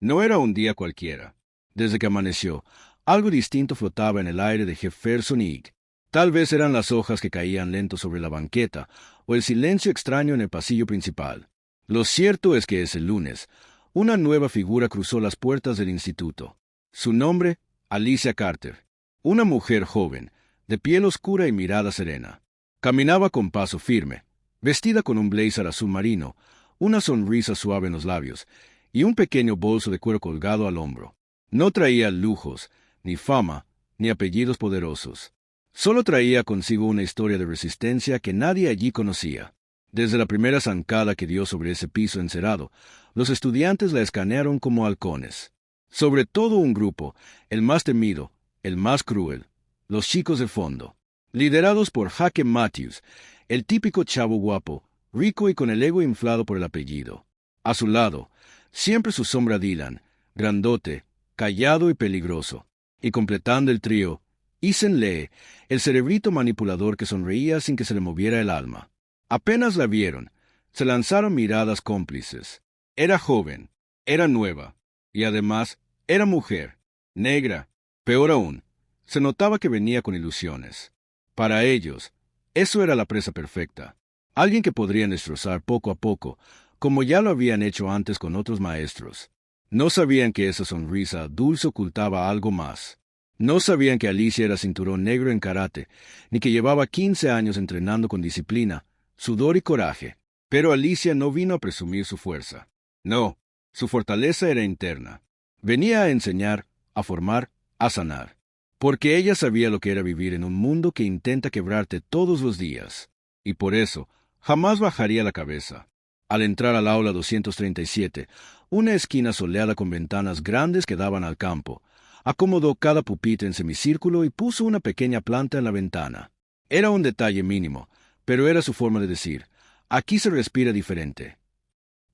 No era un día cualquiera. Desde que amaneció, algo distinto flotaba en el aire de Jefferson Ig. Tal vez eran las hojas que caían lento sobre la banqueta, o el silencio extraño en el pasillo principal. Lo cierto es que ese lunes, una nueva figura cruzó las puertas del instituto. Su nombre, Alicia Carter. Una mujer joven, de piel oscura y mirada serena. Caminaba con paso firme, vestida con un blazer azul marino, una sonrisa suave en los labios, y un pequeño bolso de cuero colgado al hombro. No traía lujos, ni fama, ni apellidos poderosos. Solo traía consigo una historia de resistencia que nadie allí conocía. Desde la primera zancada que dio sobre ese piso encerado, los estudiantes la escanearon como halcones. Sobre todo un grupo, el más temido, el más cruel, los chicos de fondo, liderados por Jake Matthews, el típico chavo guapo, rico y con el ego inflado por el apellido. A su lado, siempre su sombra Dylan, grandote, callado y peligroso. Y completando el trío, Ethan Lee, el cerebrito manipulador que sonreía sin que se le moviera el alma. Apenas la vieron, se lanzaron miradas cómplices. Era joven, era nueva, y además era mujer, negra. Peor aún, se notaba que venía con ilusiones. Para ellos, eso era la presa perfecta. Alguien que podrían destrozar poco a poco, como ya lo habían hecho antes con otros maestros. No sabían que esa sonrisa dulce ocultaba algo más. No sabían que Alicia era cinturón negro en karate, ni que llevaba 15 años entrenando con disciplina, sudor y coraje. Pero Alicia no vino a presumir su fuerza. No, su fortaleza era interna. Venía a enseñar, a formar, a sanar. Porque ella sabía lo que era vivir en un mundo que intenta quebrarte todos los días. Y por eso, jamás bajaría la cabeza. Al entrar al aula 237, una esquina soleada con ventanas grandes que daban al campo, acomodó cada pupitre en semicírculo y puso una pequeña planta en la ventana. Era un detalle mínimo, pero era su forma de decir, aquí se respira diferente.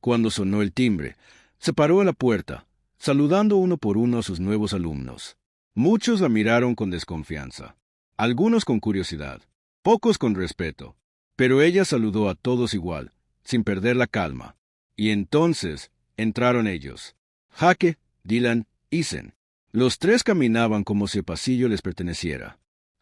Cuando sonó el timbre, se paró en la puerta, saludando uno por uno a sus nuevos alumnos. Muchos la miraron con desconfianza, algunos con curiosidad, pocos con respeto, pero ella saludó a todos igual, sin perder la calma. Y entonces entraron ellos. Jake, Dylan, Ethan. Los tres caminaban como si el pasillo les perteneciera.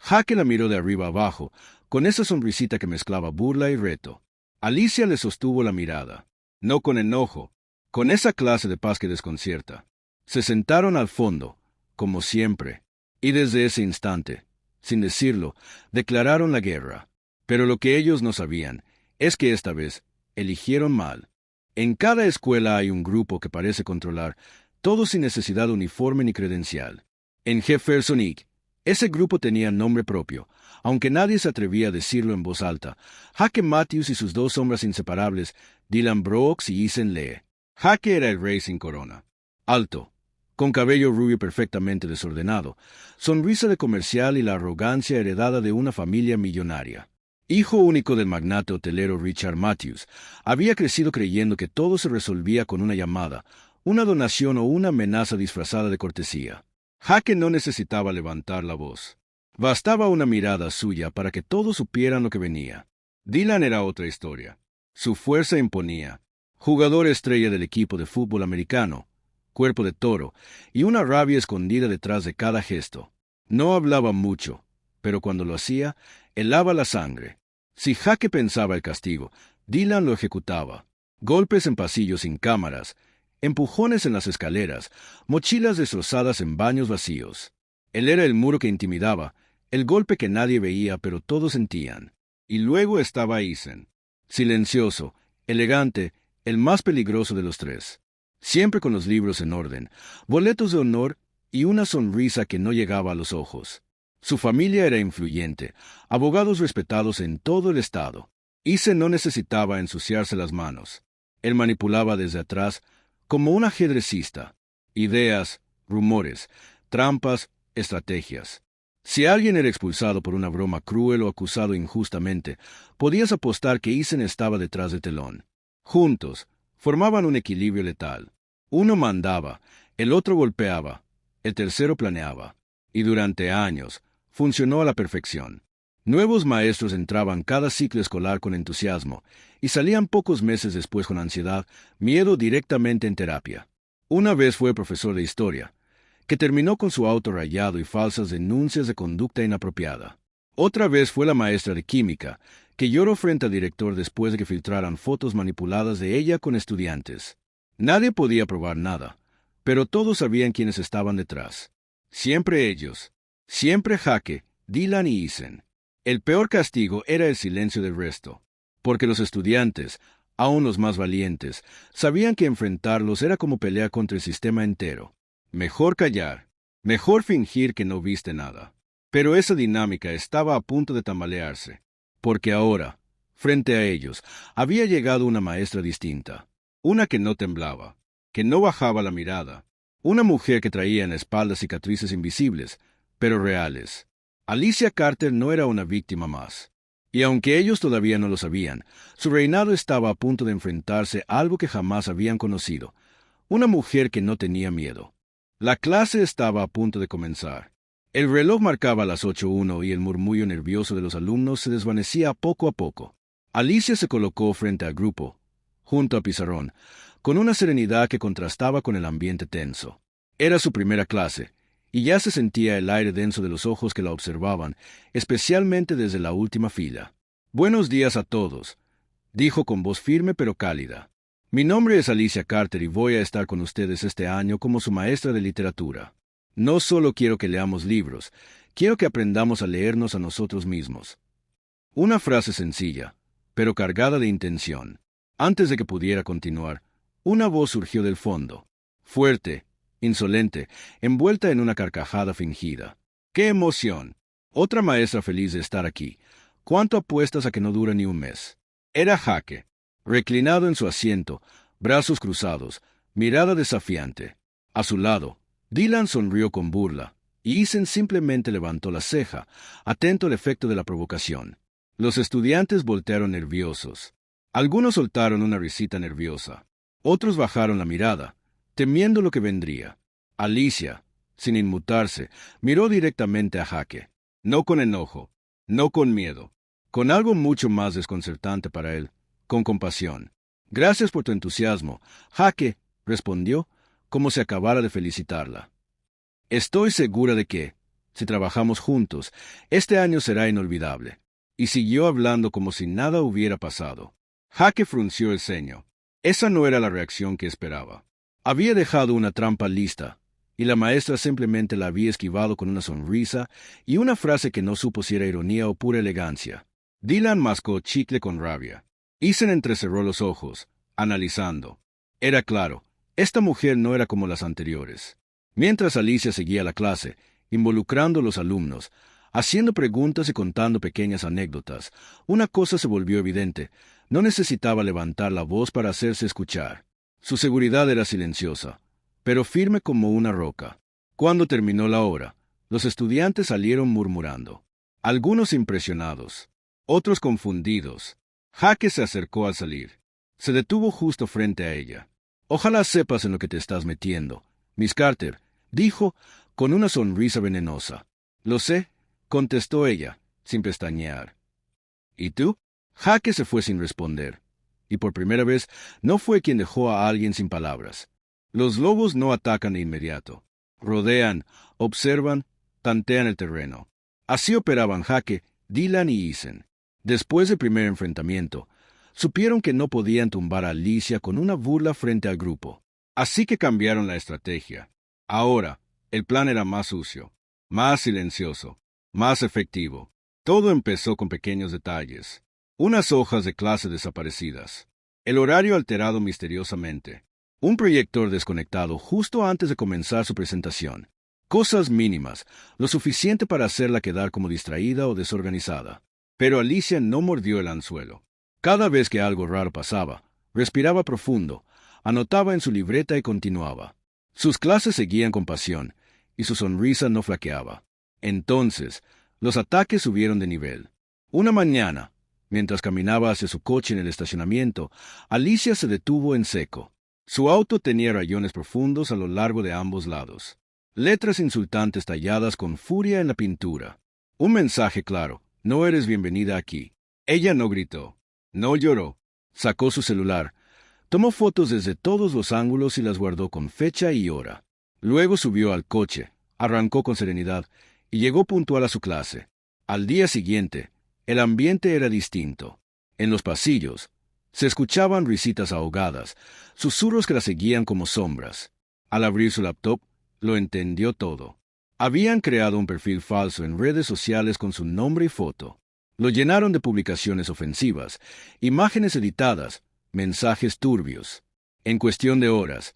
Jake la miró de arriba abajo, con esa sonrisita que mezclaba burla y reto. Alicia le sostuvo la mirada, no con enojo, con esa clase de paz que desconcierta. Se sentaron al fondo, como siempre, y desde ese instante, sin decirlo, declararon la guerra. Pero lo que ellos no sabían es que esta vez eligieron mal. En cada escuela hay un grupo que parece controlar, todo sin necesidad de uniforme ni credencial. En Jefferson Ig, ese grupo tenía nombre propio, aunque nadie se atrevía a decirlo en voz alta. Jake Matthews y sus dos sombras inseparables, Dylan Brooks y Ethan Lee. Jake era el rey sin corona. Alto, con cabello rubio perfectamente desordenado, sonrisa de comercial y la arrogancia heredada de una familia millonaria. Hijo único del magnate hotelero Richard Matthews, había crecido creyendo que todo se resolvía con una llamada, una donación o una amenaza disfrazada de cortesía. Jake no necesitaba levantar la voz. Bastaba una mirada suya para que todos supieran lo que venía. Dylan era otra historia. Su fuerza imponía. Jugador estrella del equipo de fútbol americano, cuerpo de toro y una rabia escondida detrás de cada gesto. No hablaba mucho, pero cuando lo hacía, helaba la sangre. Si Jake pensaba el castigo, Dylan lo ejecutaba. Golpes en pasillos sin cámaras, empujones en las escaleras, mochilas destrozadas en baños vacíos. Él era el muro que intimidaba, el golpe que nadie veía pero todos sentían. Y luego estaba Ethan, silencioso, elegante, el más peligroso de los tres. Siempre con los libros en orden, boletos de honor y una sonrisa que no llegaba a los ojos. Su familia era influyente, abogados respetados en todo el estado. Ethan no necesitaba ensuciarse las manos. Él manipulaba desde atrás como un ajedrecista. Ideas, rumores, trampas, estrategias. Si alguien era expulsado por una broma cruel o acusado injustamente, podías apostar que Ethan estaba detrás del telón. Juntos, formaban un equilibrio letal. Uno mandaba, el otro golpeaba, el tercero planeaba. Y durante años, funcionó a la perfección. Nuevos maestros entraban cada ciclo escolar con entusiasmo y salían pocos meses después con ansiedad, miedo directamente en terapia. Una vez fue profesor de historia, que terminó con su auto rayado y falsas denuncias de conducta inapropiada. Otra vez fue la maestra de química, que lloró frente al director después de que filtraran fotos manipuladas de ella con estudiantes. Nadie podía probar nada, pero todos sabían quiénes estaban detrás. Siempre ellos. Siempre Jake, Dylan y Eason. El peor castigo era el silencio del resto, porque los estudiantes, aun los más valientes, sabían que enfrentarlos era como pelear contra el sistema entero. Mejor callar, mejor fingir que no viste nada. Pero esa dinámica estaba a punto de tambalearse, porque ahora, frente a ellos, había llegado una maestra distinta, una que no temblaba, que no bajaba la mirada, una mujer que traía en la espalda cicatrices invisibles, pero reales. Alicia Carter no era una víctima más. Y aunque ellos todavía no lo sabían, su reinado estaba a punto de enfrentarse a algo que jamás habían conocido, una mujer que no tenía miedo. La clase estaba a punto de comenzar. El reloj marcaba las 8:01 y el murmullo nervioso de los alumnos se desvanecía poco a poco. Alicia se colocó frente al grupo, junto al pizarrón, con una serenidad que contrastaba con el ambiente tenso. Era su primera clase, y ya se sentía el aire denso de los ojos que la observaban, especialmente desde la última fila. «Buenos días a todos», dijo con voz firme pero cálida. «Mi nombre es Alicia Carter y voy a estar con ustedes este año como su maestra de literatura. No solo quiero que leamos libros, quiero que aprendamos a leernos a nosotros mismos». Una frase sencilla, pero cargada de intención. Antes de que pudiera continuar, una voz surgió del fondo, fuerte, insolente, envuelta en una carcajada fingida. ¡Qué emoción! Otra maestra feliz de estar aquí. ¿Cuánto apuestas a que no dura ni un mes? Era Jake, reclinado en su asiento, brazos cruzados, mirada desafiante. A su lado, Dylan sonrió con burla, y Eason simplemente levantó la ceja, atento al efecto de la provocación. Los estudiantes voltearon nerviosos. Algunos soltaron una risita nerviosa. Otros bajaron la mirada, temiendo lo que vendría. Alicia, sin inmutarse, miró directamente a Jake. No con enojo, no con miedo, con algo mucho más desconcertante para él, con compasión. «Gracias por tu entusiasmo», Jake respondió, como si acabara de felicitarla. «Estoy segura de que, si trabajamos juntos, este año será inolvidable». Y siguió hablando como si nada hubiera pasado. Jake frunció el ceño. Esa no era la reacción que esperaba. Había dejado una trampa lista, y la maestra simplemente la había esquivado con una sonrisa y una frase que no supo si era ironía o pura elegancia. Dylan mascó chicle con rabia. Eason entrecerró los ojos, analizando. Era claro, esta mujer no era como las anteriores. Mientras Alicia seguía la clase, involucrando a los alumnos, haciendo preguntas y contando pequeñas anécdotas, una cosa se volvió evidente: no necesitaba levantar la voz para hacerse escuchar. Su seguridad era silenciosa, pero firme como una roca. Cuando terminó la hora, los estudiantes salieron murmurando. Algunos impresionados, otros confundidos. Jake se acercó al salir. Se detuvo justo frente a ella. «Ojalá sepas en lo que te estás metiendo, Miss Carter», dijo, con una sonrisa venenosa. «Lo sé», contestó ella, sin pestañear. «¿Y tú?» Jake se fue sin responder, y por primera vez no fue quien dejó a alguien sin palabras. Los lobos no atacan de inmediato. Rodean, observan, tantean el terreno. Así operaban Jake, Dylan y Eason. Después del primer enfrentamiento, supieron que no podían tumbar a Alicia con una burla frente al grupo. Así que cambiaron la estrategia. Ahora, el plan era más sucio, más silencioso, más efectivo. Todo empezó con pequeños detalles. Unas hojas de clase desaparecidas. El horario alterado misteriosamente. Un proyector desconectado justo antes de comenzar su presentación. Cosas mínimas, lo suficiente para hacerla quedar como distraída o desorganizada. Pero Alicia no mordió el anzuelo. Cada vez que algo raro pasaba, respiraba profundo, anotaba en su libreta y continuaba. Sus clases seguían con pasión, y su sonrisa no flaqueaba. Entonces, los ataques subieron de nivel. Una mañana, mientras caminaba hacia su coche en el estacionamiento, Alicia se detuvo en seco. Su auto tenía rayones profundos a lo largo de ambos lados. Letras insultantes talladas con furia en la pintura. Un mensaje claro: no eres bienvenida aquí. Ella no gritó, no lloró. Sacó su celular, Tomó fotos desde todos los ángulos y las guardó con fecha y hora. Luego subió al coche, arrancó con serenidad y llegó puntual a su clase. Al día siguiente, el ambiente era distinto. En los pasillos, se escuchaban risitas ahogadas, susurros que la seguían como sombras. Al abrir su laptop, lo entendió todo. Habían creado un perfil falso en redes sociales con su nombre y foto. Lo llenaron de publicaciones ofensivas, imágenes editadas, mensajes turbios. En cuestión de horas,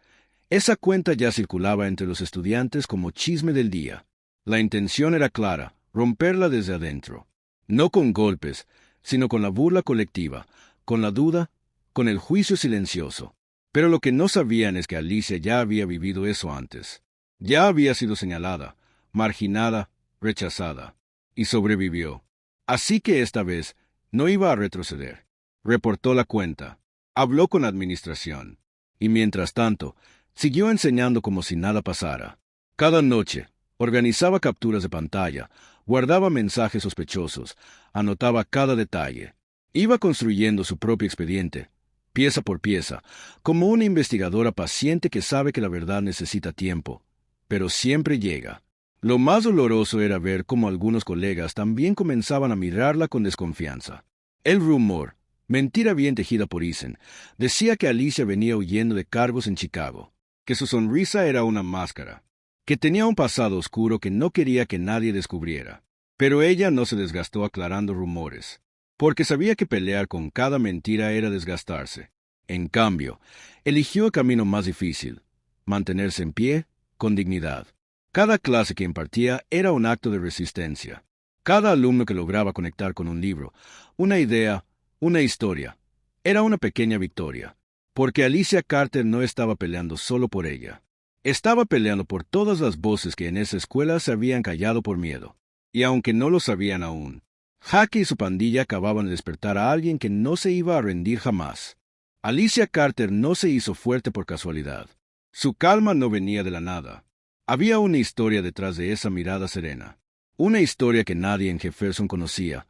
esa cuenta ya circulaba entre los estudiantes como chisme del día. La intención era clara, romperla desde adentro. No con golpes, sino con la burla colectiva, con la duda, con el juicio silencioso. Pero lo que no sabían es que Alicia ya había vivido eso antes. Ya había sido señalada, marginada, rechazada, y sobrevivió. Así que esta vez no iba a retroceder. Reportó la cuenta, habló con administración, y mientras tanto, siguió enseñando como si nada pasara. Cada noche, organizaba capturas de pantalla, guardaba mensajes sospechosos, anotaba cada detalle. Iba construyendo su propio expediente, pieza por pieza, como una investigadora paciente que sabe que la verdad necesita tiempo, pero siempre llega. Lo más doloroso era ver cómo algunos colegas también comenzaban a mirarla con desconfianza. El rumor, mentira bien tejida por Eason, decía que Alicia venía huyendo de cargos en Chicago, que su sonrisa era una máscara, que tenía un pasado oscuro que no quería que nadie descubriera. Pero ella no se desgastó aclarando rumores, porque sabía que pelear con cada mentira era desgastarse. En cambio, eligió el camino más difícil, mantenerse en pie, con dignidad. Cada clase que impartía era un acto de resistencia. Cada alumno que lograba conectar con un libro, una idea, una historia, era una pequeña victoria, porque Alicia Carter no estaba peleando solo por ella. Estaba peleando por todas las voces que en esa escuela se habían callado por miedo. Y aunque no lo sabían aún, Jaque y su pandilla acababan de despertar a alguien que no se iba a rendir jamás. Alicia Carter no se hizo fuerte por casualidad. Su calma no venía de la nada. Había una historia detrás de esa mirada serena. Una historia que nadie en Jefferson conocía,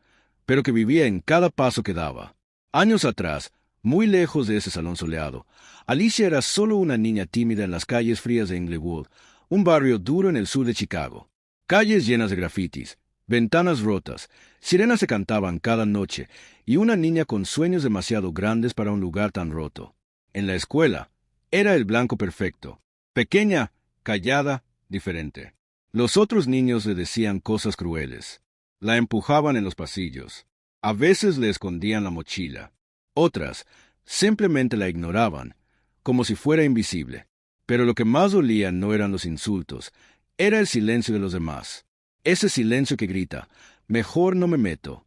pero que vivía en cada paso que daba. Años atrás, muy lejos de ese salón soleado, Alicia era solo una niña tímida en las calles frías de Inglewood, un barrio duro en el sur de Chicago. Calles llenas de grafitis, ventanas rotas, sirenas se cantaban cada noche y una niña con sueños demasiado grandes para un lugar tan roto. En la escuela, era el blanco perfecto, pequeña, callada, diferente. Los otros niños le decían cosas crueles. La empujaban en los pasillos. A veces le escondían la mochila. Otras, simplemente la ignoraban, como si fuera invisible. Pero lo que más dolía no eran los insultos, era el silencio de los demás. Ese silencio que grita, mejor no me meto.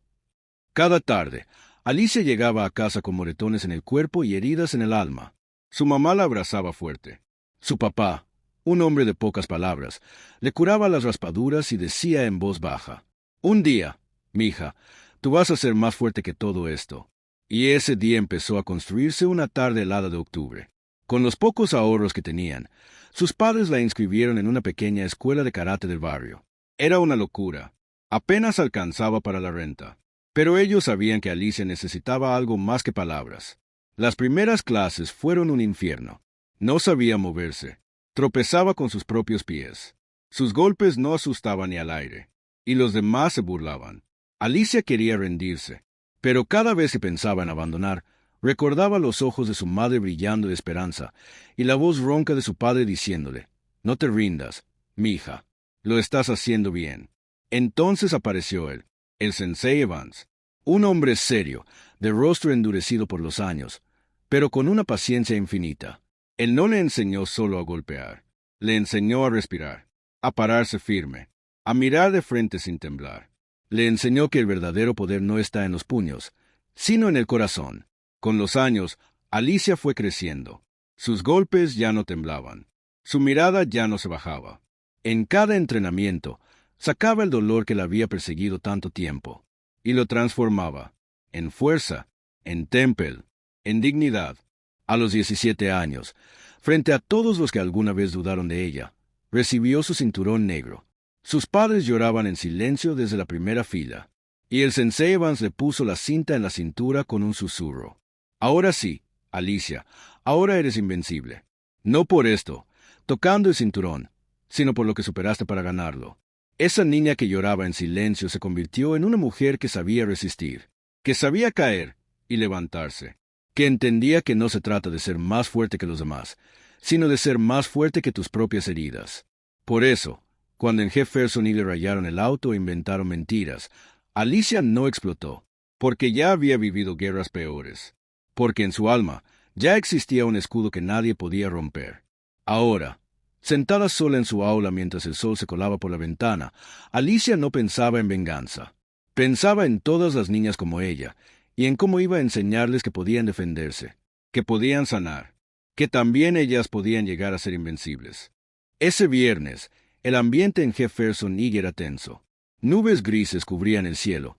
Cada tarde, Alicia llegaba a casa con moretones en el cuerpo y heridas en el alma. Su mamá la abrazaba fuerte. Su papá, un hombre de pocas palabras, le curaba las raspaduras y decía en voz baja: «Un día, mija, tú vas a ser más fuerte que todo esto». Y ese día empezó a construirse una tarde helada de octubre. Con los pocos ahorros que tenían, sus padres la inscribieron en una pequeña escuela de karate del barrio. Era una locura. Apenas alcanzaba para la renta. Pero ellos sabían que Alicia necesitaba algo más que palabras. Las primeras clases fueron un infierno. No sabía moverse. Tropezaba con sus propios pies. Sus golpes no asustaban ni al aire. Y los demás se burlaban. Alicia quería rendirse. Pero cada vez que pensaba en abandonar, recordaba los ojos de su madre brillando de esperanza y la voz ronca de su padre diciéndole: «No te rindas, mija. Lo estás haciendo bien». Entonces apareció él, el Sensei Evans, un hombre serio, de rostro endurecido por los años, pero con una paciencia infinita. Él no le enseñó solo a golpear, le enseñó a respirar, a pararse firme, a mirar de frente sin temblar. Le enseñó que el verdadero poder no está en los puños, sino en el corazón. Con los años, Alicia fue creciendo. Sus golpes ya no temblaban. Su mirada ya no se bajaba. En cada entrenamiento, sacaba el dolor que la había perseguido tanto tiempo, y lo transformaba en fuerza, en temple, en dignidad. A los 17 años, frente a todos los que alguna vez dudaron de ella, recibió su cinturón negro. Sus padres lloraban en silencio desde la primera fila, y el Sensei Evans le puso la cinta en la cintura con un susurro. «Ahora sí, Alicia, Ahora eres invencible. No por esto, tocando el cinturón, sino por lo que superaste para ganarlo. Esa niña que lloraba en silencio se convirtió en una mujer que sabía resistir, que sabía caer y levantarse, que entendía que no se trata de ser más fuerte que los demás, sino de ser más fuerte que tus propias heridas. Por eso, cuando en Jefferson le rayaron el auto e inventaron mentiras, Alicia no explotó, porque ya había vivido guerras peores, porque en su alma ya existía un escudo que nadie podía romper. Ahora, sentada sola en su aula mientras el sol se colaba por la ventana, Alicia no pensaba en venganza. Pensaba en todas las niñas como ella, y en cómo iba a enseñarles que podían defenderse, que podían sanar, que también ellas podían llegar a ser invencibles. Ese viernes, el ambiente en Jefferson era tenso. Nubes grises cubrían el cielo,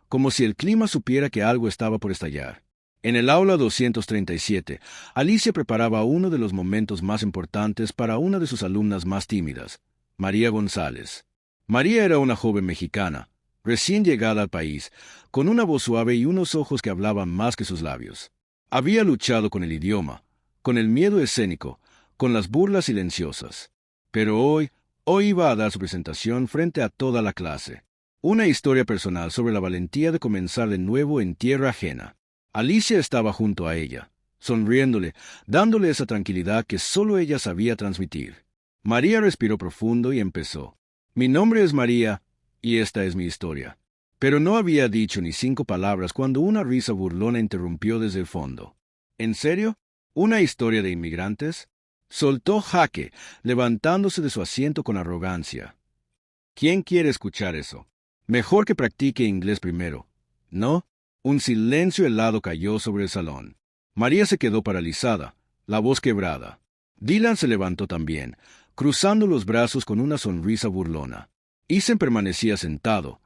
como si el clima supiera que algo estaba por estallar. En el aula 237, Alicia preparaba uno de los momentos más importantes para una de sus alumnas más tímidas, María González. María era una joven mexicana, recién llegada al país, con una voz suave y unos ojos que hablaban más que sus labios. Había luchado con el idioma, con el miedo escénico, con las burlas silenciosas. Pero hoy iba a dar su presentación frente a toda la clase. Una historia personal sobre la valentía de comenzar de nuevo en tierra ajena. Alicia estaba junto a ella, sonriéndole, dándole esa tranquilidad que solo ella sabía transmitir. María respiró profundo y empezó. Mi nombre es María, y esta es mi historia. Pero no había dicho ni 5 palabras cuando una risa burlona interrumpió desde el fondo. ¿En serio? ¿Una historia de inmigrantes? Soltó Jaque, levantándose de su asiento con arrogancia. ¿Quién quiere escuchar eso? Mejor que practique inglés primero, ¿no? Un silencio helado cayó sobre el salón. María se quedó paralizada, la voz quebrada. Dylan se levantó también, cruzando los brazos con una sonrisa burlona. Ethan permanecía sentado,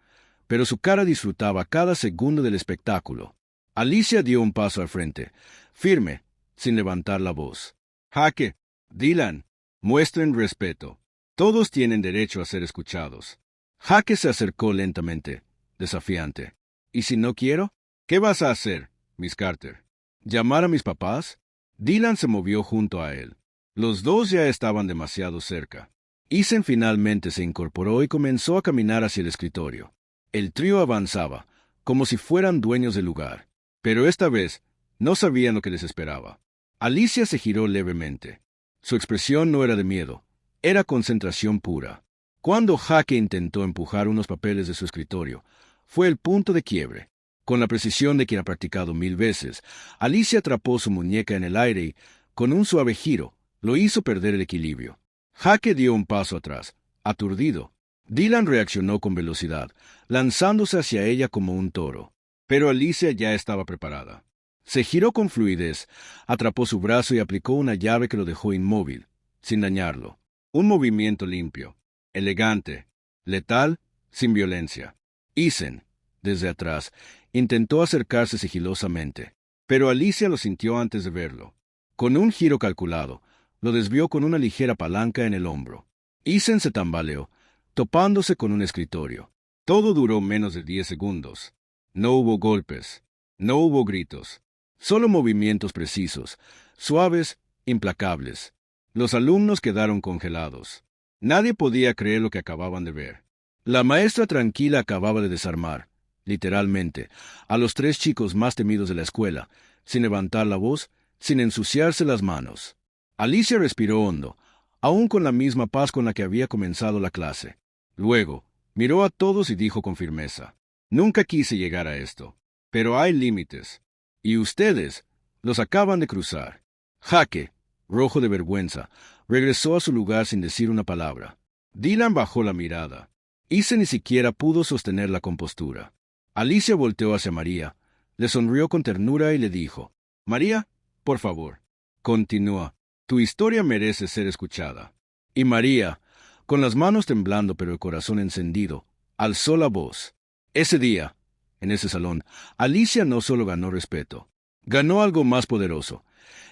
pero su cara disfrutaba cada segundo del espectáculo. Alicia dio un paso al frente, firme, sin levantar la voz. Jaque, Dylan, muestren respeto. Todos tienen derecho a ser escuchados. Jaque se acercó lentamente, desafiante. ¿Y si no quiero? ¿Qué vas a hacer, Miss Carter? ¿Llamar a mis papás? Dylan se movió junto a él. Los dos ya estaban demasiado cerca. Ethan finalmente se incorporó y comenzó a caminar hacia el escritorio. El trío avanzaba, como si fueran dueños del lugar. Pero esta vez, no sabían lo que les esperaba. Alicia se giró levemente. Su expresión no era de miedo, era concentración pura. Cuando Jaque intentó empujar unos papeles de su escritorio, fue el punto de quiebre. Con la precisión de quien ha practicado 1000 veces, Alicia atrapó su muñeca en el aire y, con un suave giro, lo hizo perder el equilibrio. Jaque dio un paso atrás, aturdido. Dylan reaccionó con velocidad, lanzándose hacia ella como un toro. Pero Alicia ya estaba preparada. Se giró con fluidez, atrapó su brazo y aplicó una llave que lo dejó inmóvil, sin dañarlo. Un movimiento limpio, elegante, letal, sin violencia. Ethan, desde atrás, intentó acercarse sigilosamente, pero Alicia lo sintió antes de verlo. Con un giro calculado, lo desvió con una ligera palanca en el hombro. Ethan se tambaleó, topándose con un escritorio. Todo duró menos de 10 segundos. No hubo golpes, no hubo gritos, solo movimientos precisos, suaves, implacables. Los alumnos quedaron congelados. Nadie podía creer lo que acababan de ver. La maestra tranquila acababa de desarmar, literalmente, a los 3 chicos más temidos de la escuela, sin levantar la voz, sin ensuciarse las manos. Alicia respiró hondo, aún con la misma paz con la que había comenzado la clase. Luego, miró a todos y dijo con firmeza, nunca quise llegar a esto, pero hay límites, y ustedes los acaban de cruzar. Jaque, rojo de vergüenza, regresó a su lugar sin decir una palabra. Dylan bajó la mirada. Ethan ni siquiera pudo sostener la compostura. Alicia volteó hacia María, le sonrió con ternura y le dijo, María, por favor, continúa. Tu historia merece ser escuchada. Y María, con las manos temblando pero el corazón encendido, alzó la voz. Ese día, en ese salón, Alicia no solo ganó respeto, ganó algo más poderoso.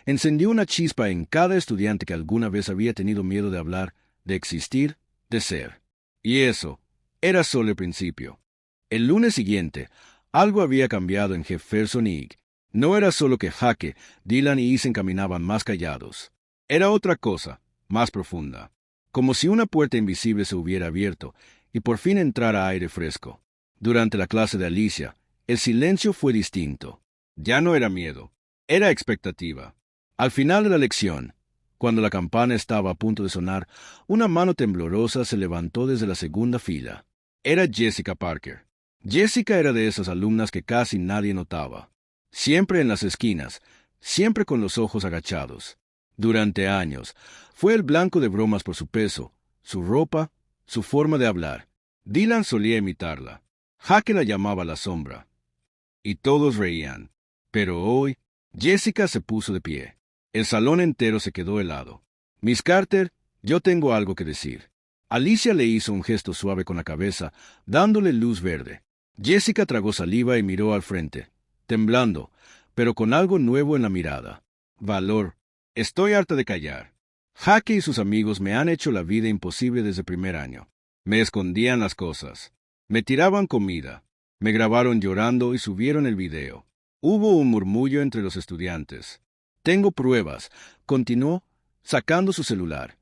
Encendió una chispa en cada estudiante que alguna vez había tenido miedo de hablar, de existir, de ser. Y eso era solo el principio. El lunes siguiente, algo había cambiado en Jefferson Ig. No era solo que Jaque, Dylan y Eason caminaban más callados. Era otra cosa, más profunda. Como si una puerta invisible se hubiera abierto y por fin entrara aire fresco. Durante la clase de Alicia, el silencio fue distinto. Ya no era miedo, era expectativa. Al final de la lección, cuando la campana estaba a punto de sonar, una mano temblorosa se levantó desde la segunda fila. Era Jessica Parker. Jessica era de esas alumnas que casi nadie notaba. Siempre en las esquinas, siempre con los ojos agachados. Durante años, fue el blanco de bromas por su peso, su ropa, su forma de hablar. Dylan solía imitarla. Jaque la llamaba la sombra. Y todos reían. Pero hoy, Jessica se puso de pie. El salón entero se quedó helado. Miss Carter, yo tengo algo que decir. Alicia le hizo un gesto suave con la cabeza, dándole luz verde. Jessica tragó saliva y miró al frente, temblando, pero con algo nuevo en la mirada. Valor. Estoy harta de callar. Jaque y sus amigos me han hecho la vida imposible desde primer año. Me escondían las cosas. Me tiraban comida. Me grabaron llorando y subieron el video. Hubo un murmullo entre los estudiantes. Tengo pruebas, continuó, sacando su celular.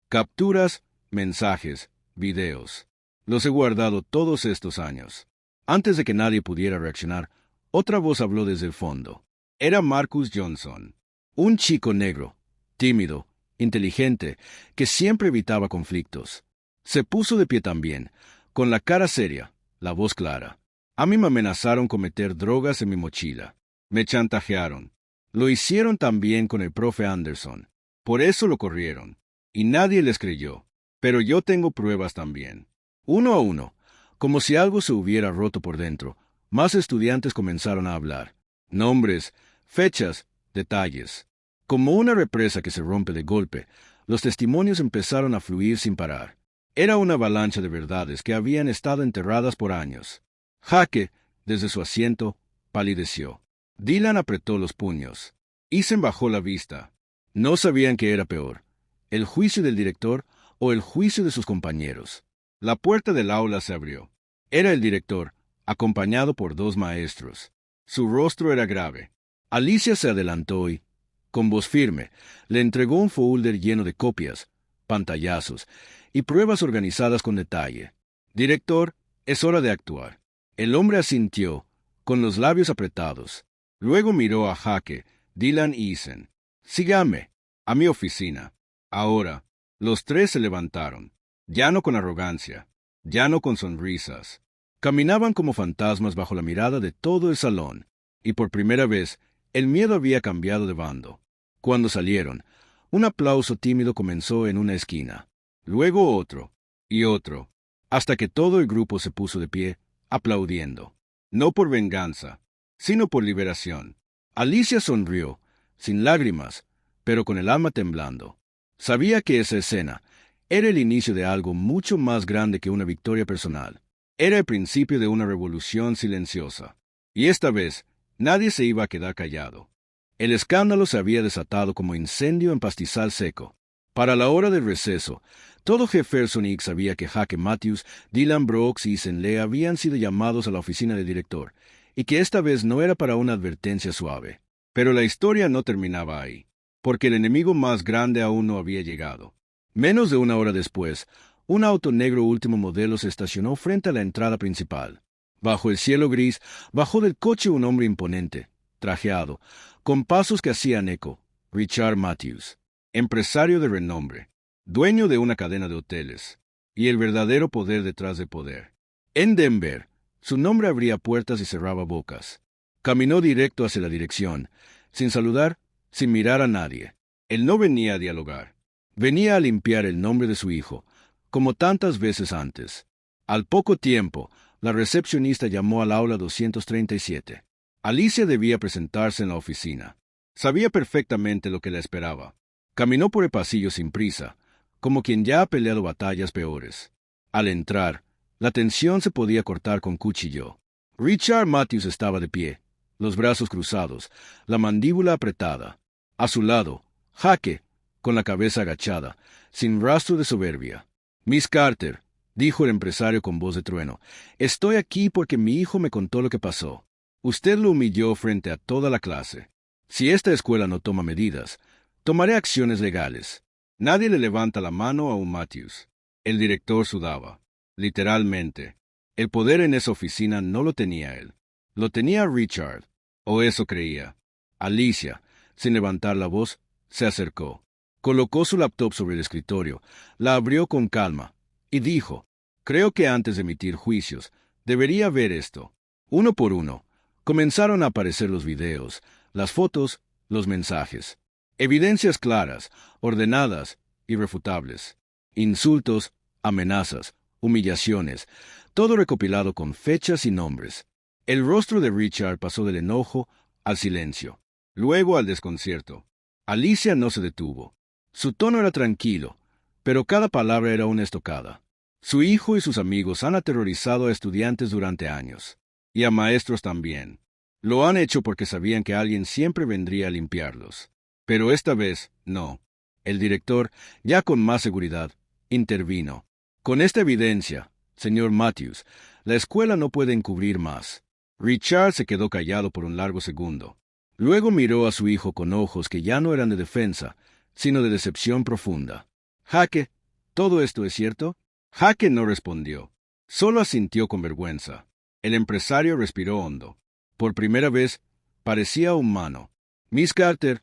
Capturas, mensajes, videos. Los he guardado todos estos años. Antes de que nadie pudiera reaccionar, otra voz habló desde el fondo. Era Marcus Johnson, un chico negro, tímido, inteligente, que siempre evitaba conflictos. Se puso de pie también, con la cara seria, la voz clara. A mí me amenazaron con meter drogas en mi mochila. Me chantajearon. Lo hicieron también con el profe Anderson. Por eso lo corrieron. Y nadie les creyó. Pero yo tengo pruebas también. Uno a uno, como si algo se hubiera roto por dentro, más estudiantes comenzaron a hablar. Nombres, fechas, detalles. Como una represa que se rompe de golpe, los testimonios empezaron a fluir sin parar. Era una avalancha de verdades que habían estado enterradas por años. Jaque, desde su asiento, palideció. Dylan apretó los puños. Eason bajó la vista. No sabían qué era peor, el juicio del director o el juicio de sus compañeros. La puerta del aula se abrió. Era el director, acompañado por dos maestros. Su rostro era grave. Alicia se adelantó y, con voz firme, le entregó un folder lleno de copias, pantallazos y pruebas organizadas con detalle. Director, es hora de actuar. El hombre asintió, con los labios apretados. Luego miró a Jaque, Dylan y Eason. Sígame, a mi oficina. Ahora, los tres se levantaron, ya no con arrogancia, ya no con sonrisas. Caminaban como fantasmas bajo la mirada de todo el salón, y por primera vez, el miedo había cambiado de bando. Cuando salieron, un aplauso tímido comenzó en una esquina, luego otro, y otro, hasta que todo el grupo se puso de pie, aplaudiendo. No por venganza, sino por liberación. Alicia sonrió, sin lágrimas, pero con el alma temblando. Sabía que esa escena era el inicio de algo mucho más grande que una victoria personal. Era el principio de una revolución silenciosa. Y esta vez, nadie se iba a quedar callado. El escándalo se había desatado como incendio en pastizal seco. Para la hora del receso, todo Jefferson X sabía que Jaque Matthews, Dylan Brooks y Eason Lee habían sido llamados a la oficina del director, y que esta vez no era para una advertencia suave. Pero la historia no terminaba ahí, porque el enemigo más grande aún no había llegado. Menos de una hora después, un auto negro último modelo se estacionó frente a la entrada principal. Bajo el cielo gris, bajó del coche un hombre imponente, trajeado, con pasos que hacían eco, Richard Matthews, empresario de renombre, dueño de una cadena de hoteles, y el verdadero poder detrás del poder. En Denver, su nombre abría puertas y cerraba bocas. Caminó directo hacia la dirección, sin saludar, sin mirar a nadie. Él no venía a dialogar. Venía a limpiar el nombre de su hijo, como tantas veces antes. Al poco tiempo, la recepcionista llamó al aula 237. Alicia debía presentarse en la oficina. Sabía perfectamente lo que la esperaba. Caminó por el pasillo sin prisa, como quien ya ha peleado batallas peores. Al entrar, la tensión se podía cortar con cuchillo. Richard Matthews estaba de pie, los brazos cruzados, la mandíbula apretada. A su lado, Jaque, con la cabeza agachada, sin rastro de soberbia. Miss Carter, dijo el empresario con voz de trueno, estoy aquí porque mi hijo me contó lo que pasó. Usted lo humilló frente a toda la clase. Si esta escuela no toma medidas, tomaré acciones legales. Nadie le levanta la mano a un Matthews. El director sudaba. Literalmente. El poder en esa oficina no lo tenía él. Lo tenía Richard. O eso creía. Alicia, sin levantar la voz, se acercó. Colocó su laptop sobre el escritorio, la abrió con calma, y dijo, «Creo que antes de emitir juicios, debería ver esto». Uno por uno, comenzaron a aparecer los videos, las fotos, los mensajes. Evidencias claras, ordenadas, irrefutables. Insultos, amenazas, humillaciones, todo recopilado con fechas y nombres. El rostro de Richard pasó del enojo al silencio, luego al desconcierto. Alicia no se detuvo. Su tono era tranquilo, pero cada palabra era una estocada. Su hijo y sus amigos han aterrorizado a estudiantes durante años, y a maestros también. Lo han hecho porque sabían que alguien siempre vendría a limpiarlos. Pero esta vez, no. El director, ya con más seguridad, intervino. Con esta evidencia, señor Matthews, la escuela no puede encubrir más. Richard se quedó callado por un largo segundo. Luego miró a su hijo con ojos que ya no eran de defensa, sino de decepción profunda. «Jaque, ¿todo esto es cierto?» Jaque no respondió. Solo asintió con vergüenza. El empresario respiró hondo. Por primera vez, parecía humano. «Miss Carter»,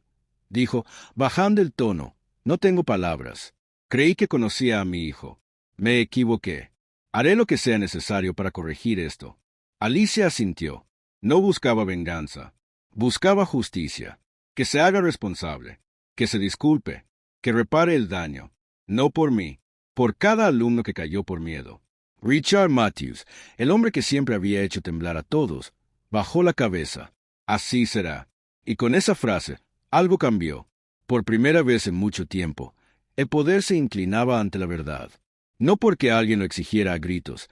dijo, bajando el tono, «no tengo palabras. Creí que conocía a mi hijo. Me equivoqué. Haré lo que sea necesario para corregir esto». Alicia asintió. No buscaba venganza. Buscaba justicia. Que se haga responsable. Que se disculpe. Que repare el daño. No por mí. Por cada alumno que cayó por miedo. Richard Matthews, el hombre que siempre había hecho temblar a todos, bajó la cabeza. «Así será». Y con esa frase, algo cambió. Por primera vez en mucho tiempo, el poder se inclinaba ante la verdad. No porque alguien lo exigiera a gritos,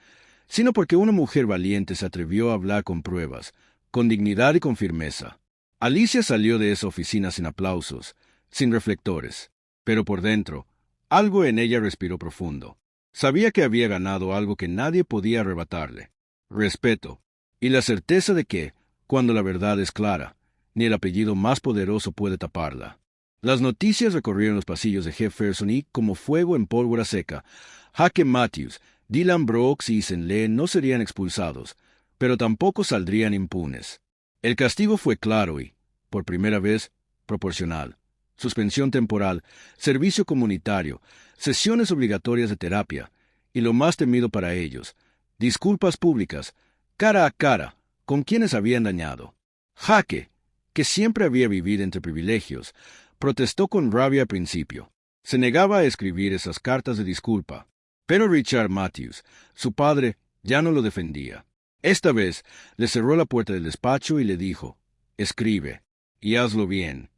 sino porque una mujer valiente se atrevió a hablar con pruebas, con dignidad y con firmeza. Alicia salió de esa oficina sin aplausos, sin reflectores, pero por dentro, algo en ella respiró profundo. Sabía que había ganado algo que nadie podía arrebatarle: respeto, y la certeza de que, cuando la verdad es clara, ni el apellido más poderoso puede taparla. Las noticias recorrieron los pasillos de Jefferson y, como fuego en pólvora seca, Jaque Matthews, Dylan Brooks y Senle no serían expulsados, pero tampoco saldrían impunes. El castigo fue claro y, por primera vez, proporcional. Suspensión temporal, servicio comunitario, sesiones obligatorias de terapia, y lo más temido para ellos, disculpas públicas, cara a cara, con quienes habían dañado. Jaque, que siempre había vivido entre privilegios, protestó con rabia al principio. Se negaba a escribir esas cartas de disculpa. Pero Richard Matthews, su padre, ya no lo defendía. Esta vez le cerró la puerta del despacho y le dijo: «Escribe, y hazlo bien».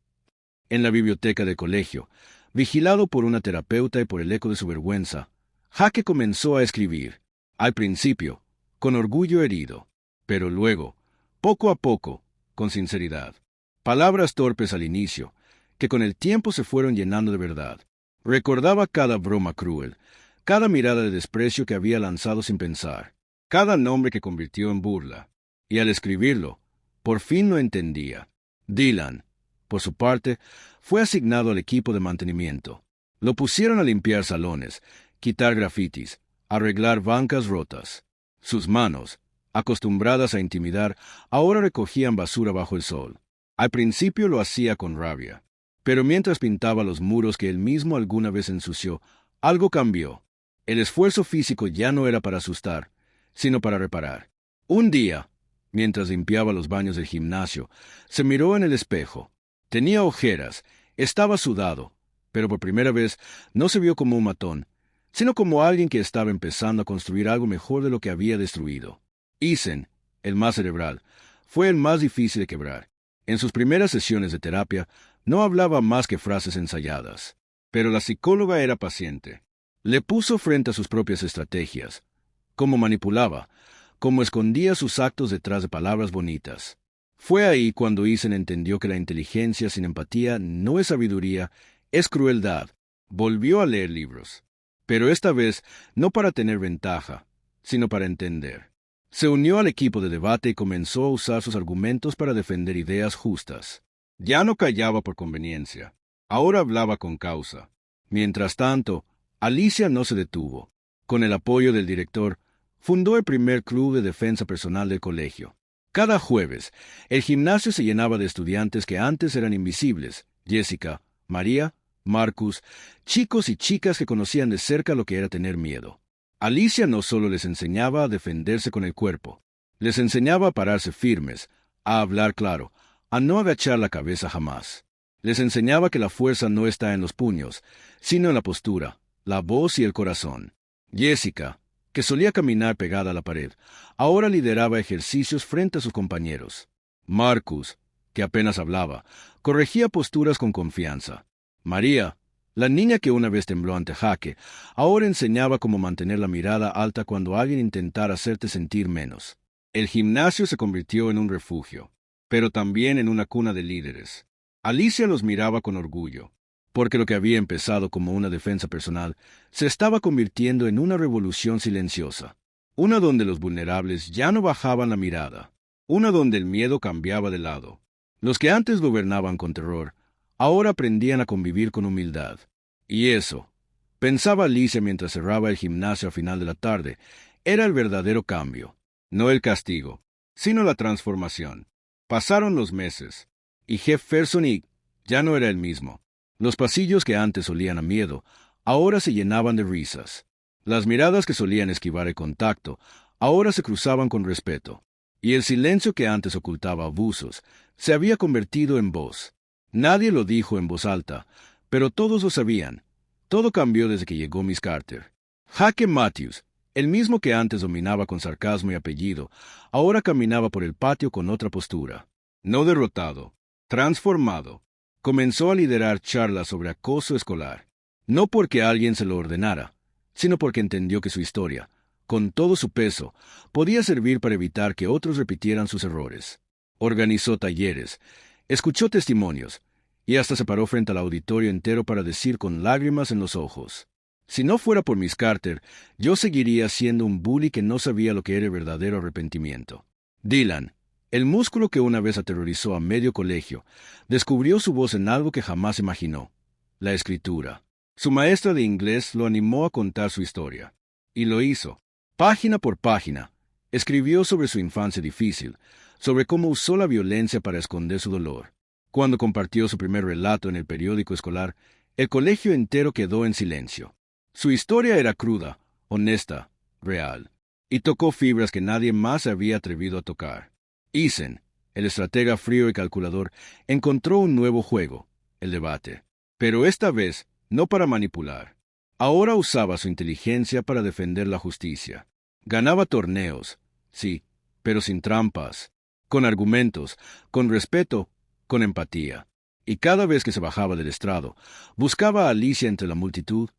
En la biblioteca del colegio, vigilado por una terapeuta y por el eco de su vergüenza, Jaque comenzó a escribir. Al principio, con orgullo herido, pero luego, poco a poco, con sinceridad. Palabras torpes al inicio, que con el tiempo se fueron llenando de verdad. Recordaba cada broma cruel, cada mirada de desprecio que había lanzado sin pensar, cada nombre que convirtió en burla. Y al escribirlo, por fin lo entendía. Dylan, por su parte, fue asignado al equipo de mantenimiento. Lo pusieron a limpiar salones, quitar grafitis, arreglar bancas rotas. Sus manos, acostumbradas a intimidar, ahora recogían basura bajo el sol. Al principio lo hacía con rabia, pero mientras pintaba los muros que él mismo alguna vez ensució, algo cambió. El esfuerzo físico ya no era para asustar, sino para reparar. Un día, mientras limpiaba los baños del gimnasio, se miró en el espejo. Tenía ojeras, estaba sudado, pero por primera vez no se vio como un matón, sino como alguien que estaba empezando a construir algo mejor de lo que había destruido. Eason, el más cerebral, fue el más difícil de quebrar. En sus primeras sesiones de terapia no hablaba más que frases ensayadas, pero la psicóloga era paciente. Le puso frente a sus propias estrategias, cómo manipulaba, cómo escondía sus actos detrás de palabras bonitas. Fue ahí cuando Eason entendió que la inteligencia sin empatía no es sabiduría, es crueldad. Volvió a leer libros, pero esta vez no para tener ventaja, sino para entender. Se unió al equipo de debate y comenzó a usar sus argumentos para defender ideas justas. Ya no callaba por conveniencia, ahora hablaba con causa. Mientras tanto, Alicia no se detuvo. Con el apoyo del director, fundó el primer club de defensa personal del colegio. Cada jueves, el gimnasio se llenaba de estudiantes que antes eran invisibles: Jessica, María, Marcus, chicos y chicas que conocían de cerca lo que era tener miedo. Alicia no solo les enseñaba a defenderse con el cuerpo, les enseñaba a pararse firmes, a hablar claro, a no agachar la cabeza jamás. Les enseñaba que la fuerza no está en los puños, sino en la postura, la voz y el corazón. Jessica, que solía caminar pegada a la pared, ahora lideraba ejercicios frente a sus compañeros. Marcus, que apenas hablaba, corregía posturas con confianza. María, la niña que una vez tembló ante Jaque, ahora enseñaba cómo mantener la mirada alta cuando alguien intentara hacerte sentir menos. El gimnasio se convirtió en un refugio, pero también en una cuna de líderes. Alicia los miraba con orgullo, porque lo que había empezado como una defensa personal se estaba convirtiendo en una revolución silenciosa, una donde los vulnerables ya no bajaban la mirada, una donde el miedo cambiaba de lado. Los que antes gobernaban con terror, ahora aprendían a convivir con humildad. Y eso, pensaba Alicia mientras cerraba el gimnasio a final de la tarde, era el verdadero cambio. No el castigo, sino la transformación. Pasaron los meses, y Jefferson ya no era el mismo. Los pasillos que antes olían a miedo, ahora se llenaban de risas. Las miradas que solían esquivar el contacto, ahora se cruzaban con respeto. Y el silencio que antes ocultaba abusos, se había convertido en voz. Nadie lo dijo en voz alta, pero todos lo sabían. Todo cambió desde que llegó Miss Carter. Jaque Matthews, el mismo que antes dominaba con sarcasmo y apellido, ahora caminaba por el patio con otra postura. No derrotado, transformado. Comenzó a liderar charlas sobre acoso escolar. No porque alguien se lo ordenara, sino porque entendió que su historia, con todo su peso, podía servir para evitar que otros repitieran sus errores. Organizó talleres, escuchó testimonios, y hasta se paró frente al auditorio entero para decir con lágrimas en los ojos: si no fuera por Miss Carter, yo seguiría siendo un bully que no sabía lo que era el verdadero arrepentimiento. Dylan, el músculo que una vez aterrorizó a medio colegio, descubrió su voz en algo que jamás imaginó: la escritura. Su maestra de inglés lo animó a contar su historia. Y lo hizo. Página por página, escribió sobre su infancia difícil, sobre cómo usó la violencia para esconder su dolor. Cuando compartió su primer relato en el periódico escolar, el colegio entero quedó en silencio. Su historia era cruda, honesta, real, y tocó fibras que nadie más se había atrevido a tocar. Eason, el estratega frío y calculador, encontró un nuevo juego: el debate. Pero esta vez, no para manipular. Ahora usaba su inteligencia para defender la justicia. Ganaba torneos, sí, pero sin trampas, con argumentos, con respeto, con empatía. Y cada vez que se bajaba del estrado, buscaba a Alicia entre la multitud,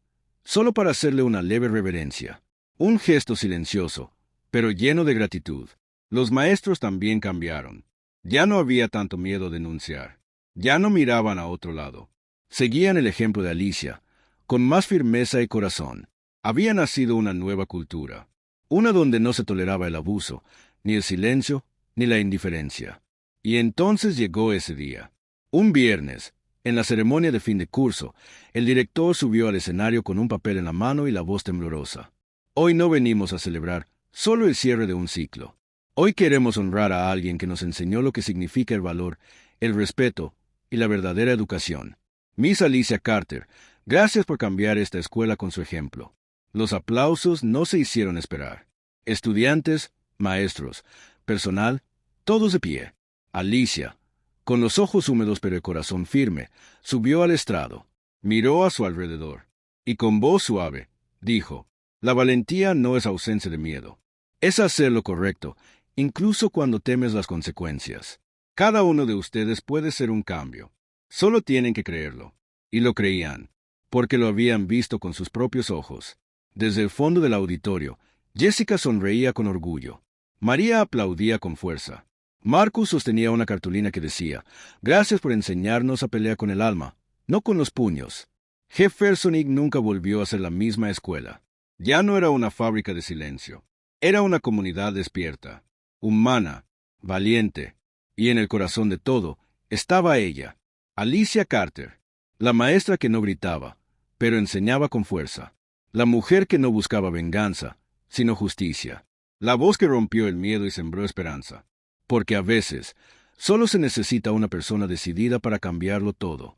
solo para hacerle una leve reverencia. Un gesto silencioso, pero lleno de gratitud. Los maestros también cambiaron. Ya no había tanto miedo a denunciar. Ya no miraban a otro lado. Seguían el ejemplo de Alicia, con más firmeza y corazón. Había nacido una nueva cultura, una donde no se toleraba el abuso, ni el silencio, ni la indiferencia. Y entonces llegó ese día. Un viernes, en la ceremonia de fin de curso, el director subió al escenario con un papel en la mano y la voz temblorosa. Hoy no venimos a celebrar solo el cierre de un ciclo. Hoy queremos honrar a alguien que nos enseñó lo que significa el valor, el respeto y la verdadera educación. Miss Alicia Carter, gracias por cambiar esta escuela con su ejemplo. Los aplausos no se hicieron esperar. Estudiantes, maestros, personal, todos de pie. Alicia, con los ojos húmedos pero el corazón firme, subió al estrado, miró a su alrededor, y con voz suave, dijo: la valentía no es ausencia de miedo. Es hacer lo correcto, incluso cuando temes las consecuencias. Cada uno de ustedes puede ser un cambio. Solo tienen que creerlo. Y lo creían, porque lo habían visto con sus propios ojos. Desde el fondo del auditorio, Jessica sonreía con orgullo. María aplaudía con fuerza. Marcus sostenía una cartulina que decía: gracias por enseñarnos a pelear con el alma, no con los puños. Jefferson nunca volvió a ser la misma escuela. Ya no era una fábrica de silencio. Era una comunidad despierta, humana, valiente, y en el corazón de todo estaba ella, Alicia Carter, la maestra que no gritaba, pero enseñaba con fuerza, la mujer que no buscaba venganza, sino justicia, la voz que rompió el miedo y sembró esperanza, porque a veces solo se necesita una persona decidida para cambiarlo todo.